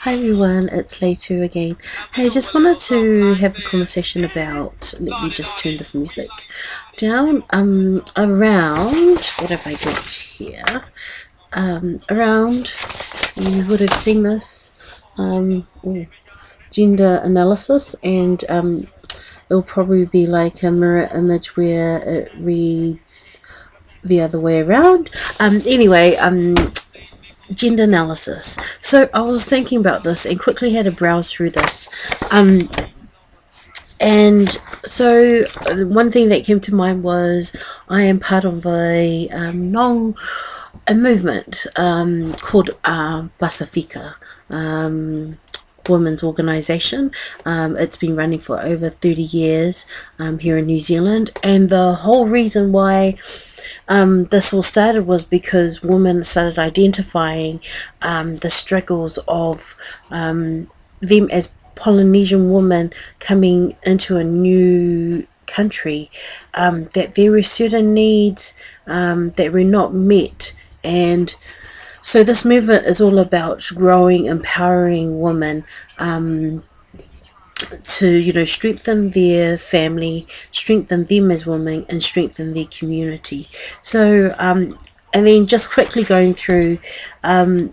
Hi everyone, it's Lay2 again. Hey, just wanted to have a conversation about, let me just turn this music down, around, what have I got here? Around, you would have seen this, gender analysis, and it'll probably be like a mirror image where it reads the other way around. Anyway, gender analysis. So I was thinking about this and quickly had a browse through this. And so one thing that came to mind was I am part of a movement called Pacifica. Women's organisation. It's been running for over 30 years here in New Zealand, and the whole reason why this all started was because women started identifying the struggles of them as Polynesian women coming into a new country, that there were certain needs that were not met. And so this movement is all about growing, empowering women to, strengthen their family, strengthen them as women, and strengthen their community. So, and then just quickly going through the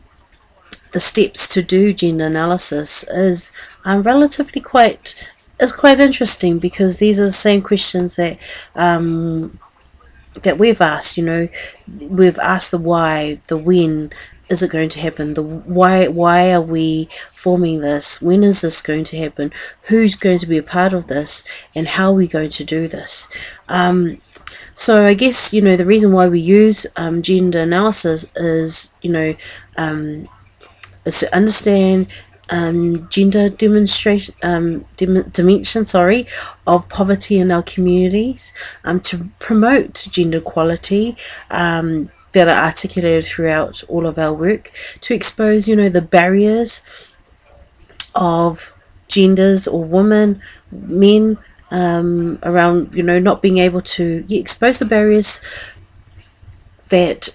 steps to do gender analysis is relatively quite interesting, because these are the same questions that that we've asked. We've asked the why, the when is it going to happen, the why are we forming this, when is this going to happen, who's going to be a part of this, and how are we going to do this. So I guess the reason why we use gender analysis is is to understand gender dimension of poverty in our communities, to promote gender equality that are articulated throughout all of our work, to expose the barriers of genders or women, men, around not being able to expose the barriers that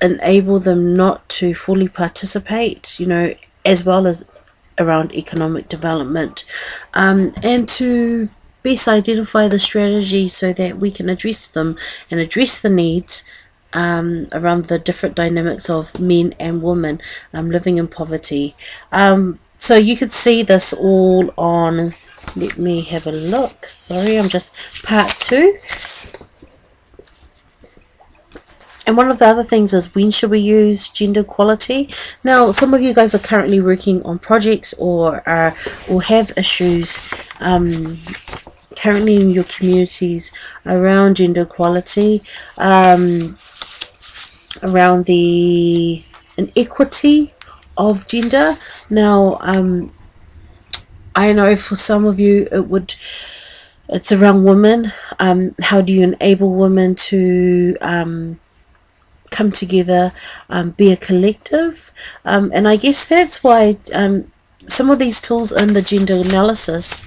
enable them not to fully participate, as well as around economic development, and to best identify the strategies so that we can address them and address the needs around the different dynamics of men and women living in poverty. So you could see this all on, let me have a look, sorry, I'm just part 2. And one of the other things is, when should we use gender equality? Now, some of you guys are currently working on projects or have issues currently in your communities around gender equality, around the inequity of gender. Now, I know for some of you it's around women. How do you enable women to come together, be a collective, and I guess that's why some of these tools in the gender analysis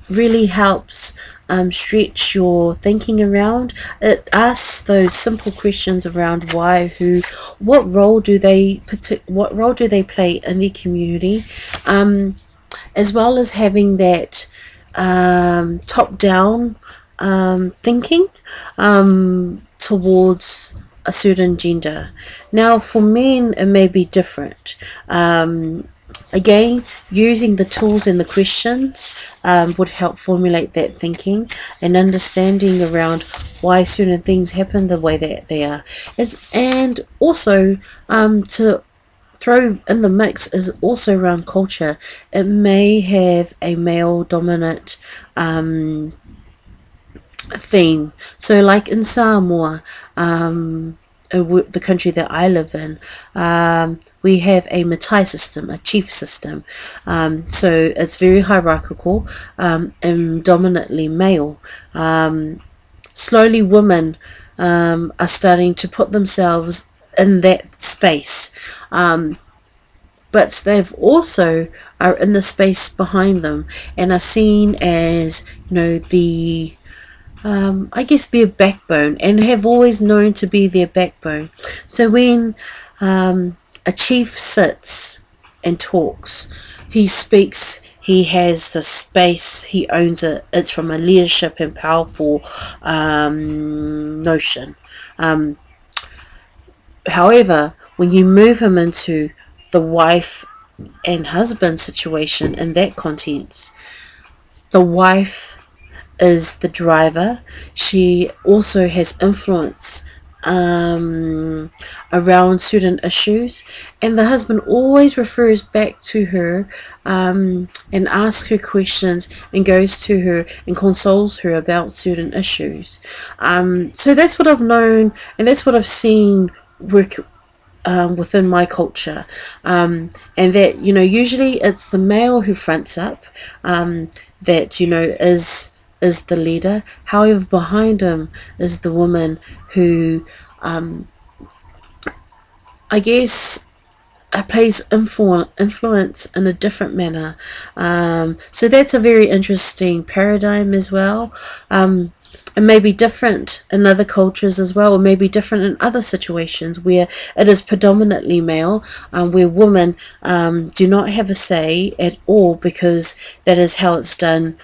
really helps stretch your thinking around. It asks those simple questions around why, who, what role do they play in their community, as well as having that top-down thinking towards a certain gender. Now, for men it may be different. Again, using the tools and the questions would help formulate that thinking and understanding around why certain things happen the way that they are. And also to throw in the mix is also around culture. It may have a male dominant theme. So like in Samoa, the country that I live in, we have a Matai system, a chief system. So it's very hierarchical and dominantly male. Slowly women are starting to put themselves in that space, but they've also are in the space behind them and are seen as the I guess their backbone, and have always known to be their backbone. So when a chief sits and talks. He speaks. He has the space. He owns it. It's from a leadership and powerful notion. However, when you move him into the wife and husband situation in that context, the wife is the driver. She also has influence around certain issues, and the husband always refers back to her and asks her questions and goes to her and consoles her about certain issues. So that's what I've known, and that's what I've seen work within my culture, and that, you know, usually it's the male who fronts up, that, you know, is the leader. However, behind him is the woman who, I guess, plays influence in a different manner. So that's a very interesting paradigm as well. It may be different in other cultures as well, or maybe different in other situations where it is predominantly male, where women do not have a say at all, because that is how it's done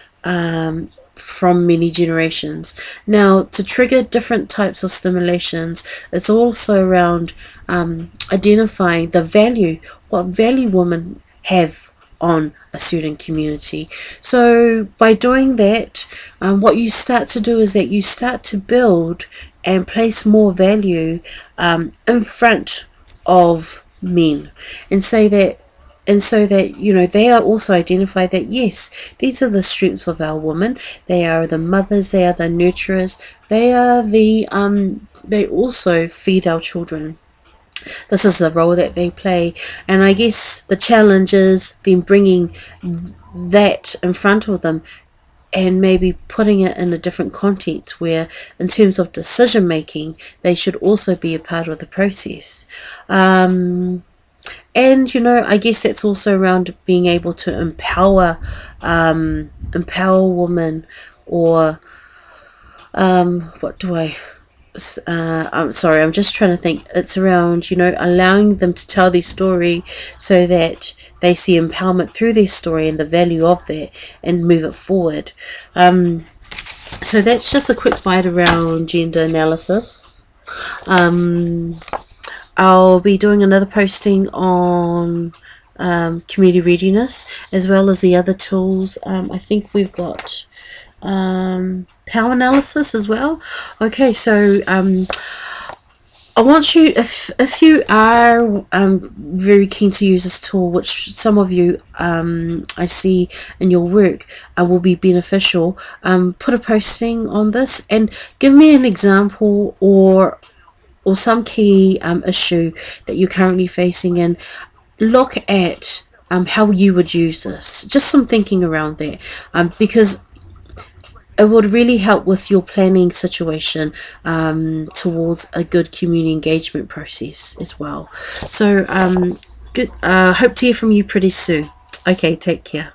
from many generations. Now, to trigger different types of stimulations, it's also around identifying the value, what value women have on a certain community. So by doing that, what you start to do is that you start to build and place more value in front of men, and say that, and so that, you know, they are also identify that, yes, these are the strengths of our women. They are the mothers, they are the nurturers, they are the they also feed our children. This is the role that they play. And I guess the challenge is then bringing that in front of them and maybe putting it in a different context, where in terms of decision making, they should also be a part of the process. And, you know, I guess that's also around being able to empower women, or what do I'm sorry, I'm just trying to think. It's around, you know, allowing them to tell their story so that they see empowerment through their story and the value of that, and move it forward. So that's just a quick bite around gender analysis. I'll be doing another posting on community readiness, as well as the other tools. I think we've got power analysis as well. Okay, so I want you, if you are very keen to use this tool, which some of you I see in your work will be beneficial, put a posting on this and give me an example or some key issue that you're currently facing, and look at how you would use this. Just some thinking around that, because it would really help with your planning situation towards a good community engagement process as well. So good. Hope to hear from you pretty soon. Okay, take care.